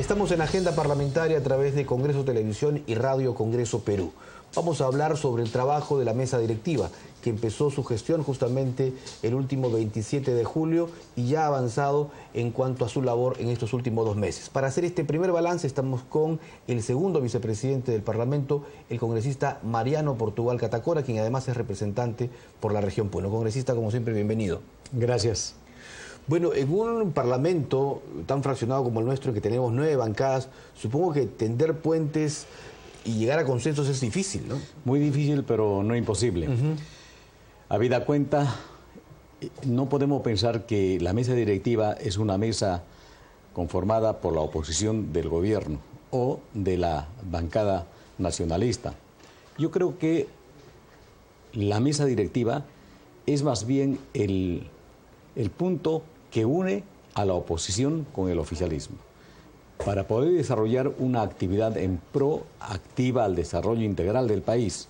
Estamos en Agenda Parlamentaria a través de Congreso Televisión y Radio Congreso Perú. Vamos a hablar sobre el trabajo de la mesa directiva, que empezó su gestión justamente el último 27 de julio y ya ha avanzado en cuanto a su labor en estos últimos 2 meses. Para hacer este primer balance estamos con el segundo vicepresidente del Parlamento, el congresista Mariano Portugal Catacora, quien además es representante por la región Puno. Congresista, como siempre, bienvenido. Gracias. Bueno, en un parlamento tan fraccionado como el nuestro, que tenemos 9 bancadas, supongo que tender puentes y llegar a consensos es difícil, ¿no? Muy difícil, pero no imposible. Habida cuenta, no podemos pensar que la mesa directiva es una mesa conformada por la oposición del gobierno o de la bancada nacionalista. Yo creo que la mesa directiva es más bien el punto que une a la oposición con el oficialismo, para poder desarrollar una actividad en pro activa al desarrollo integral del país.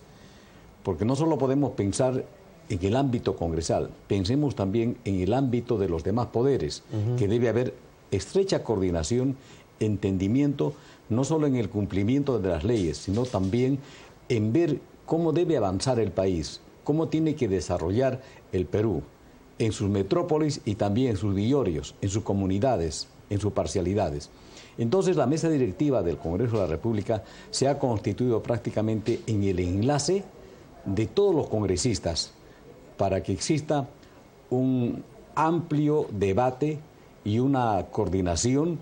Porque no solo podemos pensar en el ámbito congresal, pensemos también en el ámbito de los demás poderes, que debe haber estrecha coordinación, entendimiento, no solo en el cumplimiento de las leyes, sino también en ver cómo debe avanzar el país, cómo tiene que desarrollar el Perú, en sus metrópolis y también en sus villorios, en sus comunidades, en sus parcialidades. Entonces la mesa directiva del Congreso de la República se ha constituido prácticamente en el enlace de todos los congresistas para que exista un amplio debate y una coordinación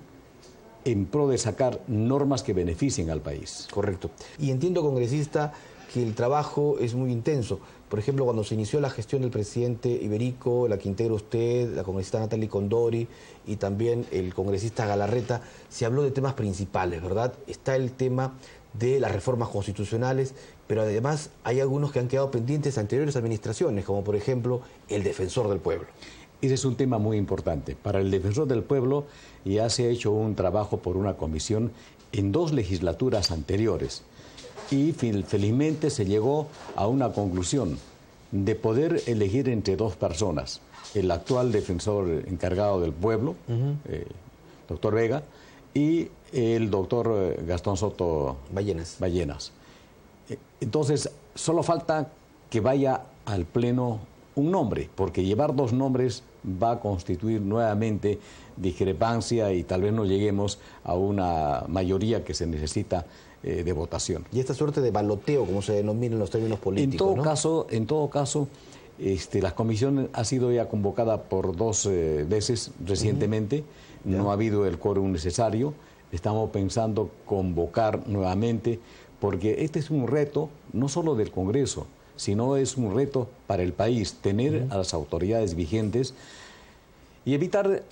en pro de sacar normas que beneficien al país. Correcto. Y entiendo, congresista, que el trabajo es muy intenso. Por ejemplo, cuando se inició la gestión del presidente Iberico, la que integra usted, la congresista Natalie Condori y también el congresista Galarreta, se habló de temas principales, ¿verdad? Está el tema de las reformas constitucionales, pero además hay algunos que han quedado pendientes a anteriores administraciones, como por ejemplo el defensor del pueblo. Ese es un tema muy importante. Para el defensor del pueblo ya se ha hecho un trabajo por una comisión en 2 legislaturas anteriores. Y felizmente se llegó a una conclusión de poder elegir entre 2 personas, el actual defensor encargado del pueblo, doctor Vega, y el doctor Gastón Soto Ballenas. Entonces, solo falta que vaya al Pleno un nombre, porque llevar 2 nombres va a constituir nuevamente discrepancia y tal vez no lleguemos a una mayoría que se necesita de votación. Y esta suerte de baloteo, como se denomina en los términos políticos, En todo caso, la comisión ha sido ya convocada por 2 veces recientemente, no ha habido el quórum necesario, estamos pensando convocar nuevamente, porque este es un reto no solo del Congreso, sino es un reto para el país, tener a las autoridades vigentes y evitar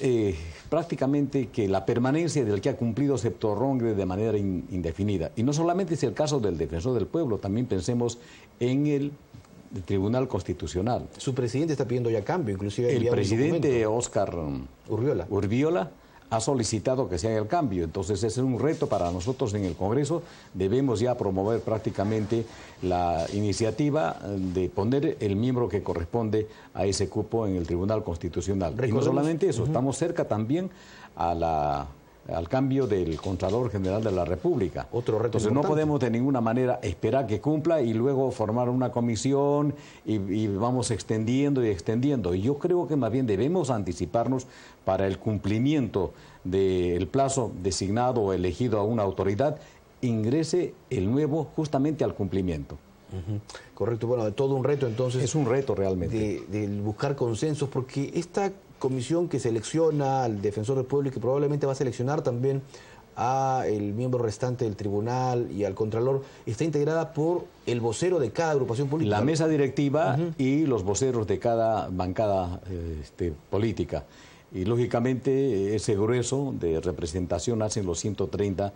prácticamente que la permanencia del que ha cumplido se prolongue de manera indefinida. Y no solamente es el caso del defensor del pueblo, también pensemos en el Tribunal Constitucional. Su presidente está pidiendo ya cambio, inclusive. El presidente Óscar Urviola ha solicitado que se haga el cambio. Entonces ese es un reto para nosotros en el Congreso. Debemos ya promover prácticamente la iniciativa de poner el miembro que corresponde a ese cupo en el Tribunal Constitucional. Y no solamente eso, estamos cerca también al cambio del Contralor General de la República. Otro reto Entonces importante. no podemos de ninguna manera esperar que cumpla y luego formar una comisión y vamos extendiendo y extendiendo. Y yo creo que más bien debemos anticiparnos para el cumplimiento del plazo designado o elegido a una autoridad, ingrese el nuevo justamente al cumplimiento. Correcto, bueno, de todo un reto entonces. Es un reto realmente. De buscar consensos, porque esta comisión que selecciona al defensor del pueblo y que probablemente va a seleccionar también a el miembro restante del tribunal y al contralor, está integrada por el vocero de cada agrupación política. La mesa directiva y los voceros de cada bancada política. Y lógicamente ese grueso de representación hacen los 130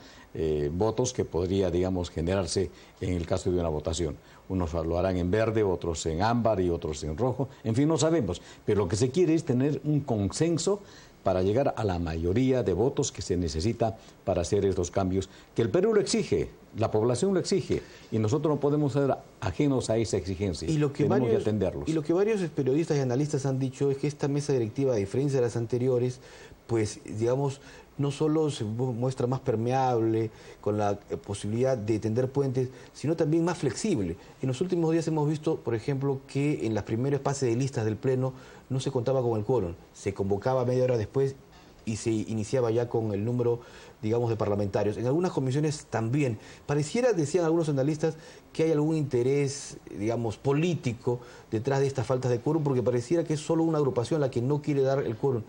votos que podría, digamos, generarse en el caso de una votación. Unos lo harán en verde, otros en ámbar y otros en rojo. En fin, no sabemos. Pero lo que se quiere es tener un consenso para llegar a la mayoría de votos que se necesita para hacer estos cambios, que el Perú lo exige, la población lo exige, y nosotros no podemos ser ajenos a esa exigencia. Tenemos que atenderlos. Y lo que varios periodistas y analistas han dicho es que esta mesa directiva, a diferencia de las anteriores, pues, digamos, no solo se muestra más permeable, con la posibilidad de tender puentes, sino también más flexible. En los últimos días hemos visto, por ejemplo, que en las primeras fases de listas del Pleno no se contaba con el quórum, se convocaba media hora después y se iniciaba ya con el número, digamos, de parlamentarios. En algunas comisiones también. Pareciera, decían algunos analistas, que hay algún interés, digamos, político detrás de estas faltas de quórum, porque pareciera que es solo una agrupación la que no quiere dar el quórum.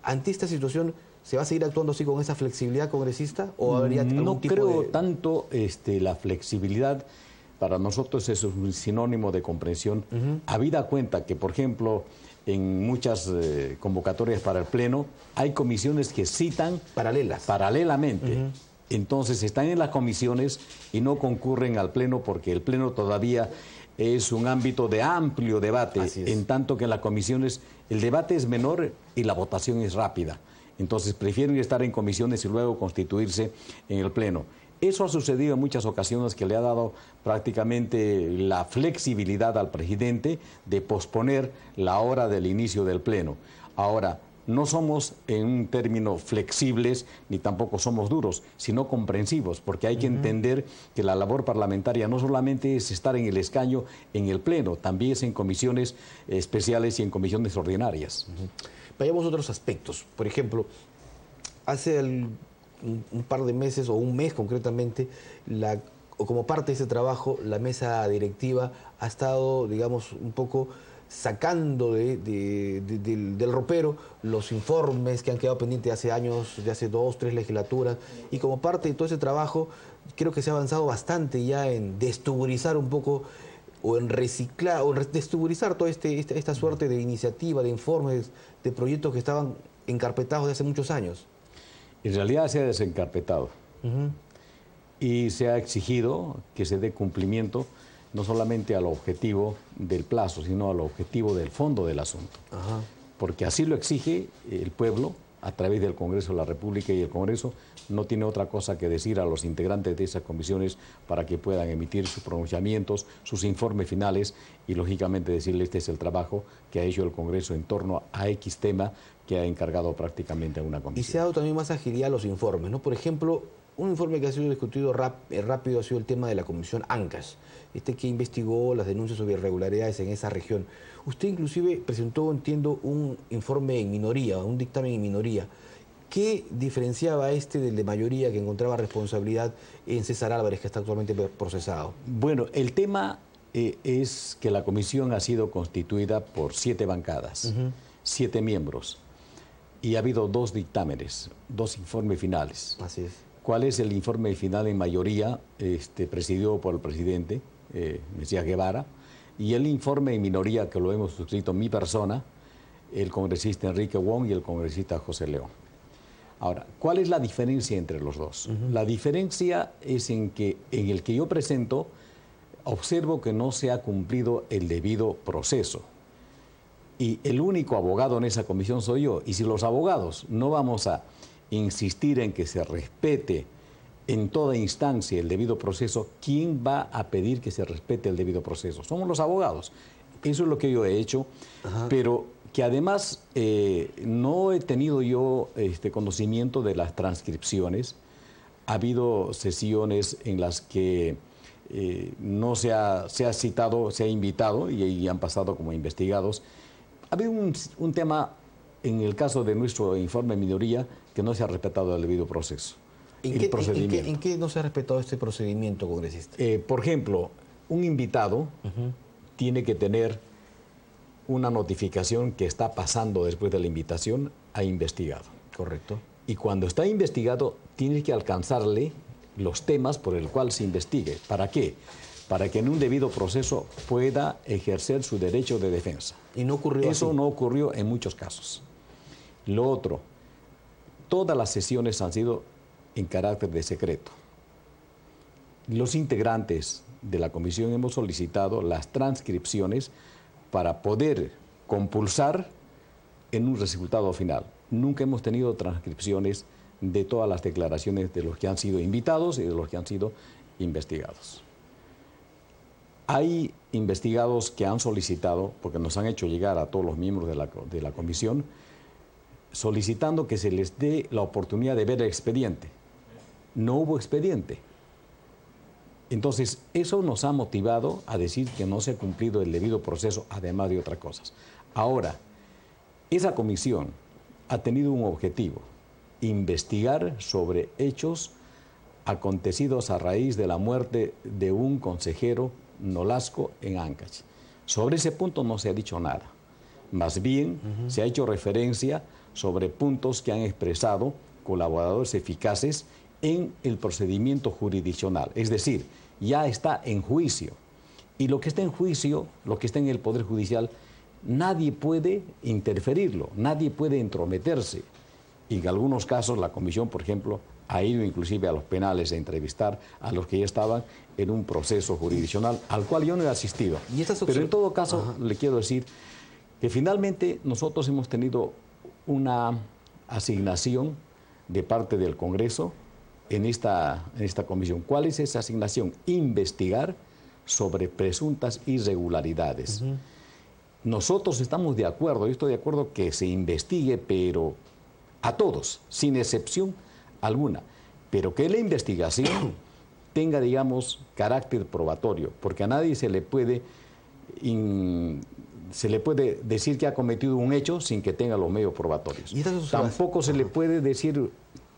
Ante esta situación, ¿se va a seguir actuando así con esa flexibilidad congresista? ¿O habría algún tipo creo de... tanto la flexibilidad. Para nosotros eso es un sinónimo de comprensión. Habida cuenta que, por ejemplo, en muchas convocatorias para el Pleno hay comisiones que citan paralelamente. Entonces están en las comisiones y no concurren al Pleno porque el Pleno todavía es un ámbito de amplio debate, en tanto que en las comisiones el debate es menor y la votación es rápida. Entonces prefieren estar en comisiones y luego constituirse en el Pleno. Eso ha sucedido en muchas ocasiones, que le ha dado prácticamente la flexibilidad al presidente de posponer la hora del inicio del Pleno. Ahora, no somos en un término flexibles ni tampoco somos duros, sino comprensivos, porque hay que entender que la labor parlamentaria no solamente es estar en el escaño en el Pleno, también es en comisiones especiales y en comisiones ordinarias. Vayamos a otros aspectos. Por ejemplo, hace un par de meses, o un mes concretamente, como parte de ese trabajo, la mesa directiva ha estado, digamos, un poco sacando del ropero los informes que han quedado pendientes de hace años, de hace 2, 3 legislaturas, y como parte de todo ese trabajo, creo que se ha avanzado bastante ya en destuburizar un poco, o en reciclar, o destuburizar toda esta suerte de iniciativa, de informes, de proyectos que estaban encarpetados de hace muchos años. En realidad se ha desencarpetado y se ha exigido que se dé cumplimiento no solamente al objetivo del plazo, sino al objetivo del fondo del asunto. Porque así lo exige el pueblo a través del Congreso de la República, y el Congreso no tiene otra cosa que decir a los integrantes de esas comisiones para que puedan emitir sus pronunciamientos, sus informes finales y, lógicamente, decirle este es el trabajo que ha hecho el Congreso en torno a X tema que ha encargado prácticamente a una comisión. Y se ha dado también más agilidad a los informes, ¿no? Por ejemplo, un informe que ha sido discutido rápido ha sido el tema de la comisión ANCAS, que investigó las denuncias sobre irregularidades en esa región. Usted inclusive presentó, entiendo, un informe en minoría, un dictamen en minoría. ¿Qué diferenciaba del de mayoría, que encontraba responsabilidad en César Álvarez, que está actualmente procesado? Bueno, el tema es que la comisión ha sido constituida por 7 bancadas, 7 miembros, y ha habido 2 dictámenes, 2 informes finales. Así es. ¿Cuál es el informe final en mayoría, presidido por el presidente, Mesías Guevara, y el informe en minoría, que lo hemos suscrito mi persona, el congresista Enrique Wong y el congresista José León? Ahora, ¿cuál es la diferencia entre los dos? La diferencia es en que en el que yo presento, observo que no se ha cumplido el debido proceso. Y el único abogado en esa comisión soy yo. Y si los abogados no vamos a insistir en que se respete en toda instancia el debido proceso, ¿quién va a pedir que se respete el debido proceso? Somos los abogados. Eso es lo que yo he hecho, pero que además no he tenido yo conocimiento de las transcripciones. Ha habido sesiones en las que no se ha citado, se ha invitado y han pasado como investigados. Ha habido un tema en el caso de nuestro informe en minoría que no se ha respetado el debido proceso. ¿En qué no se ha respetado este procedimiento, congresista? Por ejemplo, un invitado tiene que tener una notificación que está pasando después de la invitación a investigado. Correcto. Y cuando está investigado, tiene que alcanzarle los temas por el cual se investigue. ¿Para qué? Para que en un debido proceso pueda ejercer su derecho de defensa. ¿Y no ocurrió Eso así? No ocurrió en muchos casos. Lo otro, todas las sesiones han sido en carácter de secreto. Los integrantes de la comisión hemos solicitado las transcripciones para poder compulsar en un resultado final. Nunca hemos tenido transcripciones de todas las declaraciones de los que han sido invitados y de los que han sido investigados. Hay investigados que han solicitado, porque nos han hecho llegar a todos los miembros de la comisión, solicitando que se les dé la oportunidad de ver el expediente. No hubo expediente. Entonces, eso nos ha motivado a decir que no se ha cumplido el debido proceso, además de otras cosas. Ahora, esa comisión ha tenido un objetivo: investigar sobre hechos acontecidos a raíz de la muerte de un consejero Nolasco en Ancash. Sobre ese punto no se ha dicho nada. Más bien, se ha hecho referencia sobre puntos que han expresado colaboradores eficaces en el procedimiento jurisdiccional. Es decir, ya está en juicio. Y lo que está en juicio, lo que está en el Poder Judicial, nadie puede interferirlo, nadie puede entrometerse. Y en algunos casos la comisión, por ejemplo, ha ido inclusive a los penales a entrevistar a los que ya estaban en un proceso jurisdiccional al cual yo no he asistido. Pero en todo caso, le quiero decir que finalmente nosotros hemos tenido una asignación de parte del Congreso en esta comisión. ¿Cuál es esa asignación? Investigar sobre presuntas irregularidades. Nosotros estamos de acuerdo, yo estoy de acuerdo que se investigue, pero a todos, sin excepción alguna, pero que la investigación tenga, digamos, carácter probatorio, porque a nadie se le puede decir que ha cometido un hecho sin que tenga los medios probatorios. Tampoco se le puede decir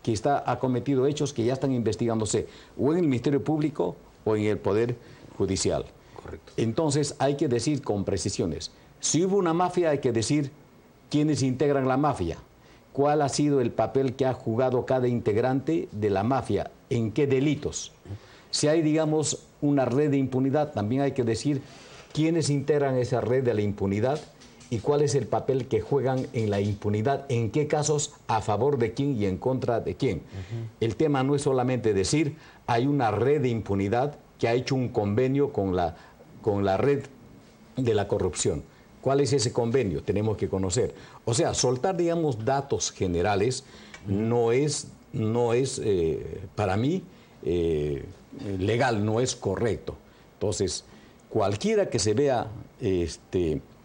que ha cometido hechos que ya están investigándose o en el Ministerio Público o en el Poder Judicial. Correcto. Entonces hay que decir con precisiones. Si hubo una mafia, hay que decir quiénes integran la mafia, cuál ha sido el papel que ha jugado cada integrante de la mafia, en qué delitos. Si hay, digamos, una red de impunidad, también hay que decir quiénes integran esa red de la impunidad y cuál es el papel que juegan en la impunidad, en qué casos, a favor de quién y en contra de quién. El tema no es solamente decir hay una red de impunidad que ha hecho un convenio con la red de la corrupción. ¿Cuál es ese convenio? Tenemos que conocer. O sea, soltar, digamos, datos generales no es para mí, legal, no es correcto. Entonces, cualquiera que se vea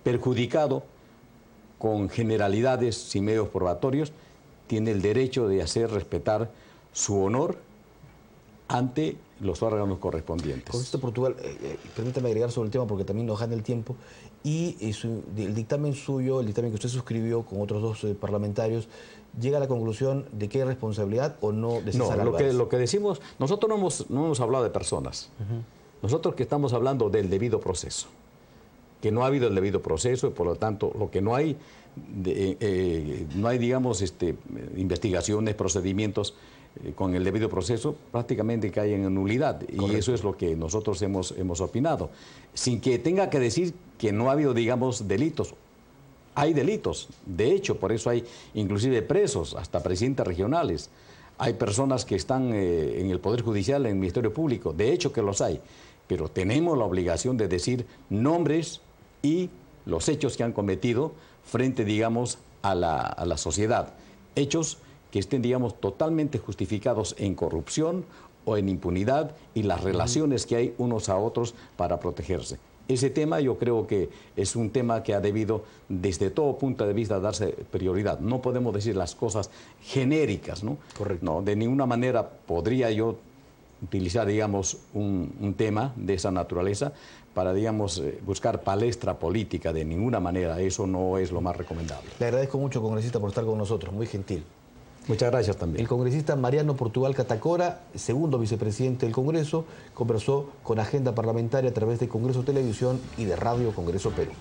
perjudicado con generalidades sin medios probatorios tiene el derecho de hacer respetar su honor ante los órganos correspondientes. Congresista Portugal, permítame agregar sobre el tema porque también nos gana el tiempo, y el dictamen suyo, el dictamen que usted suscribió con otros dos parlamentarios, llega a la conclusión de que hay responsabilidad o no de César Álvarez. Lo que decimos, nosotros no hemos hablado de personas, nosotros que estamos hablando del debido proceso, que no ha habido el debido proceso y por lo tanto lo que no hay, digamos, investigaciones, procedimientos con el debido proceso, prácticamente caen en nulidad. Correcto. Y eso es lo que nosotros hemos opinado. Sin que tenga que decir que no ha habido, digamos, delitos. Hay delitos. De hecho, por eso hay inclusive presos, hasta presidentes regionales. Hay personas que están en el Poder Judicial, en el Ministerio Público. De hecho que los hay. Pero tenemos la obligación de decir nombres y los hechos que han cometido frente, digamos, a la sociedad. Hechos que estén, digamos, totalmente justificados en corrupción o en impunidad y las relaciones que hay unos a otros para protegerse. Ese tema yo creo que es un tema que ha debido, desde todo punto de vista, darse prioridad. No podemos decir las cosas genéricas, ¿no? Correcto. No, de ninguna manera podría yo utilizar, digamos, un tema de esa naturaleza para, digamos, buscar palestra política. De ninguna manera, eso no es lo más recomendable. Le agradezco mucho, congresista, por estar con nosotros, muy gentil. Muchas gracias también. El congresista Mariano Portugal Catacora, segundo vicepresidente del Congreso, conversó con Agenda Parlamentaria a través de Congreso Televisión y de Radio Congreso Perú.